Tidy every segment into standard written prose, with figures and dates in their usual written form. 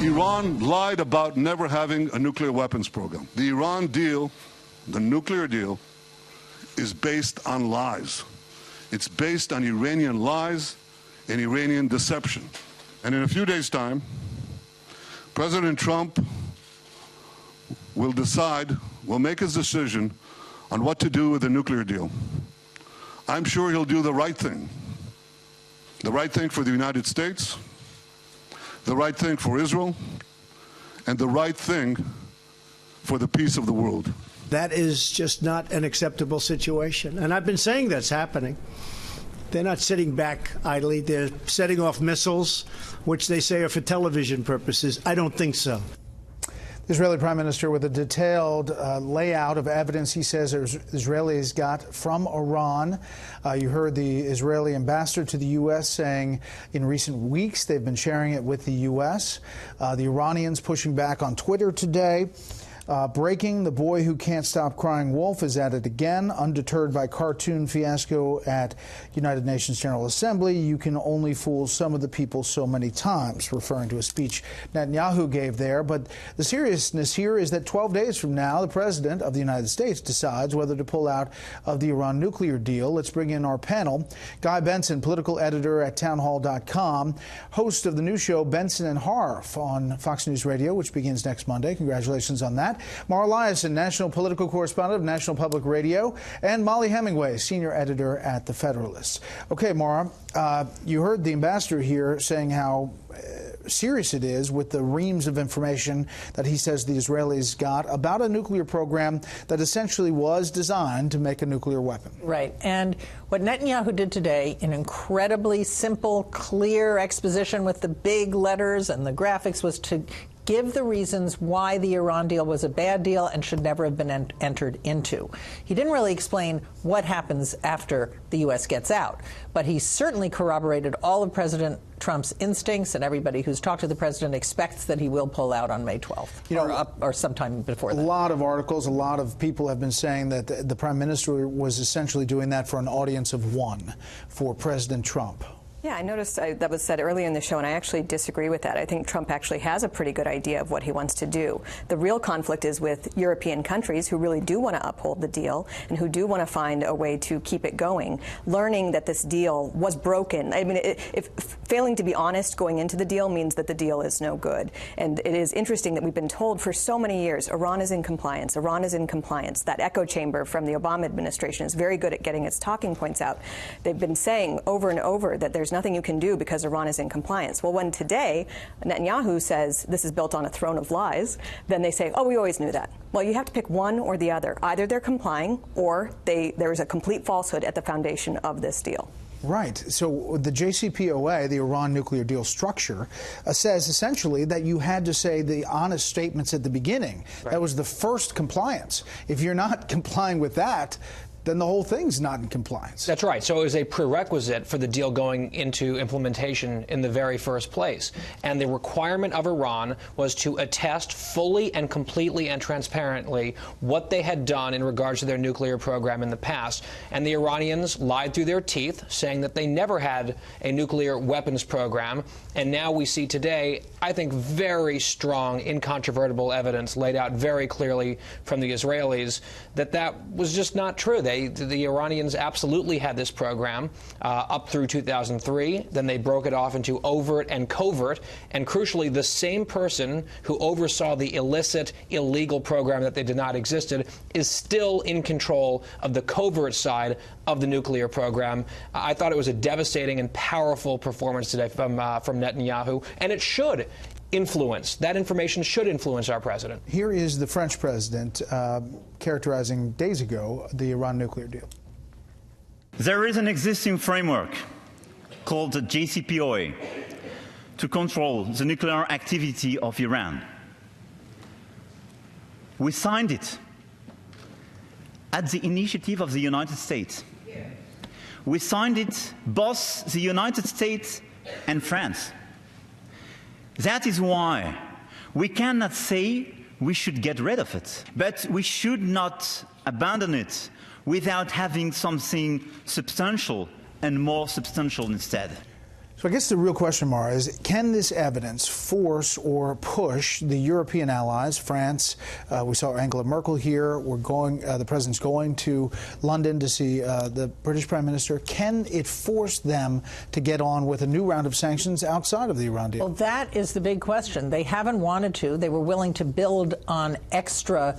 Iran lied about never having a nuclear weapons program. The Iran deal, the nuclear deal, is based on lies. It's based on Iranian lies and Iranian deception. And in a few days' time, President Trump will make his decision on what to do with the nuclear deal. I'm sure he'll do the right thing for the United States, the right thing for Israel, and the right thing for the peace of the world. That is just not an acceptable situation. And I've been saying that's happening. They're not sitting back idly. They're setting off missiles, which they say are for television purposes. I don't think so. The Israeli Prime Minister with a detailed layout of evidence he says Israelis got from Iran. You heard the Israeli ambassador to the U.S. saying in recent weeks they've been sharing it with the U.S. The Iranians pushing back on Twitter today. Breaking, the boy who can't stop crying wolf is at it again. Undeterred by cartoon fiasco at United Nations General Assembly, you can only fool some of the people so many times, referring to a speech Netanyahu gave there. But the seriousness here is that 12 days from now, the President of the United States decides whether to pull out of the Iran nuclear deal. Let's bring in our panel. Guy Benson, political editor at townhall.com, host of the new show Benson and Harf on Fox News Radio, which begins next Monday. Congratulations on that. Mara Liasson, national political correspondent of National Public Radio, and Molly Hemingway, senior editor at The Federalist. Okay, Mara, you heard the ambassador here saying how serious it is with the reams of information that he says the Israelis got about a nuclear program that essentially was designed to make a nuclear weapon. Right. And what Netanyahu did today, an incredibly simple, clear exposition with the big letters and the graphics, was to give the reasons why the Iran deal was a bad deal and should never have been entered into. He didn't really explain what happens after the U.S. gets out, but he certainly corroborated all of President Trump's instincts, and everybody who's talked to the president expects that he will pull out on May 12th, or sometime before that. A lot of articles, a lot of people have been saying that the prime minister was essentially doing that for an audience of one for President Trump. Yeah, I noticed that was said earlier in the show, and I actually disagree with that. I think Trump actually has a pretty good idea of what he wants to do. The real conflict is with European countries who really do want to uphold the deal and who do want to find a way to keep it going, learning that this deal was broken. I mean, if failing to be honest going into the deal means that the deal is no good. And it is interesting that we've been told for so many years, Iran is in compliance, Iran is in compliance. That echo chamber from the Obama administration is very good at getting its talking points out. They've been saying over and over that there's nothing you can do because Iran is in compliance. Well, when today Netanyahu says this is built on a throne of lies, then they say, oh, we always knew that. Well, you have to pick one or the other. Either they're complying or there is a complete falsehood at the foundation of this deal. Right. So the JCPOA, the Iran nuclear deal structure, says essentially that you had to say the honest statements at the beginning. Right. That was the first compliance. If you're not complying with that, then the whole thing's not in compliance. That's right. So it was a prerequisite for the deal going into implementation in the very first place. And the requirement of Iran was to attest fully and completely and transparently what they had done in regards to their nuclear program in the past. And the Iranians lied through their teeth, saying that they never had a nuclear weapons program. And now we see today, I think, very strong, incontrovertible evidence laid out very clearly from the Israelis that that was just not true. The Iranians absolutely had this program up through 2003. Then they broke it off into overt and covert. And crucially, the same person who oversaw the illicit, illegal program that they denied existed is still in control of the covert side of the nuclear program. I thought it was a devastating and powerful performance today from Netanyahu, and it should influence. That information should influence our president. Here is the French president characterizing days ago the Iran nuclear deal. There is an existing framework called the JCPOA to control the nuclear activity of Iran. We signed it at the initiative of the United States. We signed it both the United States and France. That is why we cannot say we should get rid of it, but we should not abandon it without having something substantial and more substantial instead. So I guess the real question, Mara, is can this evidence force or push the European allies, France, we saw Angela Merkel here, the president's going to London to see the British Prime Minister. Can it force them to get on with a new round of sanctions outside of the Iran deal? Well, that is the big question. They haven't wanted to. They were willing to build on extra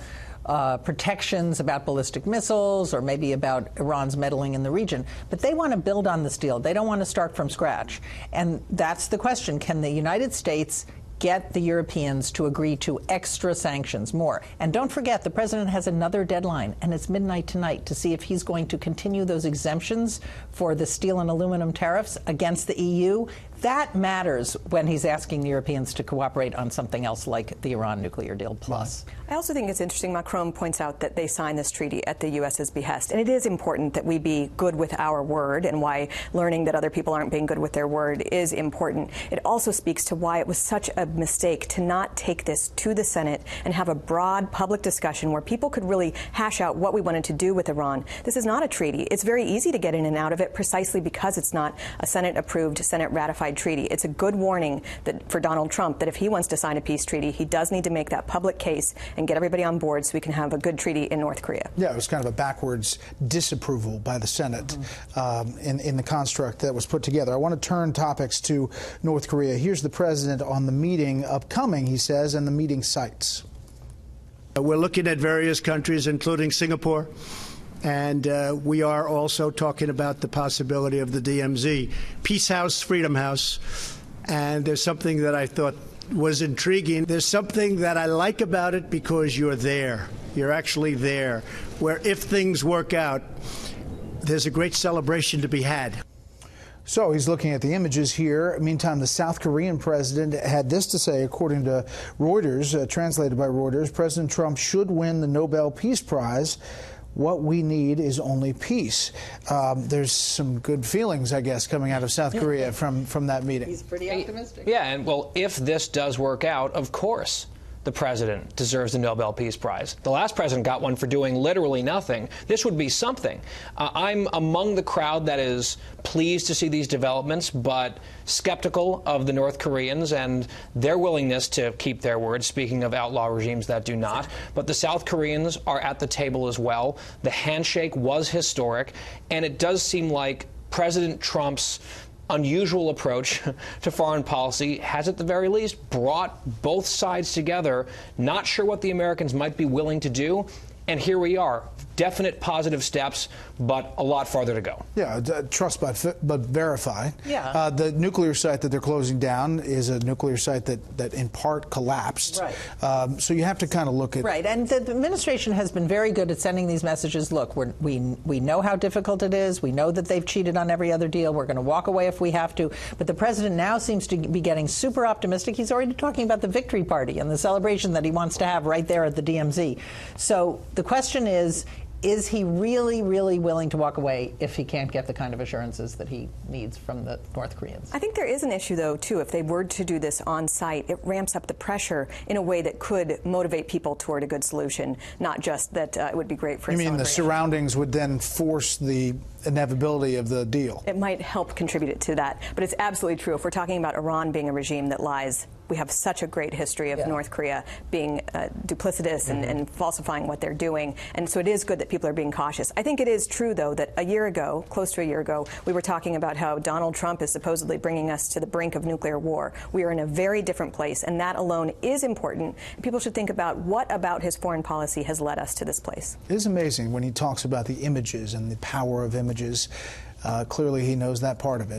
protections about ballistic missiles or maybe about Iran's meddling in the region. But they want to build on this deal. They don't want to start from scratch. And that's the question. Can the United States get the Europeans to agree to extra sanctions, more? And don't forget, the president has another deadline, and it's midnight tonight, to see if he's going to continue those exemptions for the steel and aluminum tariffs against the EU. That matters when he's asking the Europeans to cooperate on something else like the Iran nuclear deal plus. I also think it's interesting, Macron points out that they signed this treaty at the U.S.'s behest. And it is important that we be good with our word, and why learning that other people aren't being good with their word is important. It also speaks to why it was such a mistake to not take this to the Senate and have a broad public discussion where people could really hash out what we wanted to do with Iran. This is not a treaty. It's very easy to get in and out of it precisely because it's not a Senate-approved, Senate-ratified treaty. It's a good warning that for Donald Trump that if he wants to sign a peace treaty, he does need to make that public case and get everybody on board so we can have a good treaty in North Korea. Yeah, it was kind of a backwards disapproval by the Senate in the construct that was put together. I want to turn topics to North Korea. Here's the president on the meeting upcoming, he says, and the meeting sites. We're looking at various countries, including Singapore. And we are also talking about the possibility of the DMZ. Peace House, Freedom House. And there's something that I thought was intriguing. There's something that I like about it because you're there. You're actually there. Where if things work out, there's a great celebration to be had. So he's looking at the images here. Meantime, the South Korean president had this to say, according to Reuters, translated by Reuters. President Trump should win the Nobel Peace Prize. What we need is only peace. There's some good feelings, I guess, coming out of South Korea from that meeting. He's pretty optimistic. Yeah, and well, if this does work out, of course the president deserves the Nobel Peace Prize. The last president got one for doing literally nothing. This would be something. I'm among the crowd that is pleased to see these developments, but skeptical of the North Koreans and their willingness to keep their word, speaking of outlaw regimes that do not. But the South Koreans are at the table as well. The handshake was historic, and it does seem like President Trump's unusual approach to foreign policy has, at the very least, brought both sides together. Not sure what the Americans might be willing to do. And here we are. Definite positive steps, but a lot farther to go. Yeah, trust but verify. Yeah. The nuclear site that they're closing down is a nuclear site that in part collapsed. Right. So you have to kind of look at... Right, and the administration has been very good at sending these messages. Look, we know how difficult it is. We know that they've cheated on every other deal. We're going to walk away if we have to. But the president now seems to be getting super optimistic. He's already talking about the victory party and the celebration that he wants to have right there at the DMZ. So the question is he really, really willing to walk away if he can't get the kind of assurances that he needs from the North Koreans? I think there is an issue, though, too. If they were to do this on site, it ramps up the pressure in a way that could motivate people toward a good solution, not just that it would be great for a celebration. You mean the surroundings would then force the inevitability of the deal? It might help contribute to that. But it's absolutely true. If we're talking about Iran being a regime that lies, we have such a great history of North Korea being duplicitous and falsifying what they're doing. And so it is good that people are being cautious. I think it is true, though, that a year ago, close to a year ago, we were talking about how Donald Trump is supposedly bringing us to the brink of nuclear war. We are in a very different place, and that alone is important. People should think about what about his foreign policy has led us to this place. It is amazing when he talks about the images and the power of images. Clearly, he knows that part of it.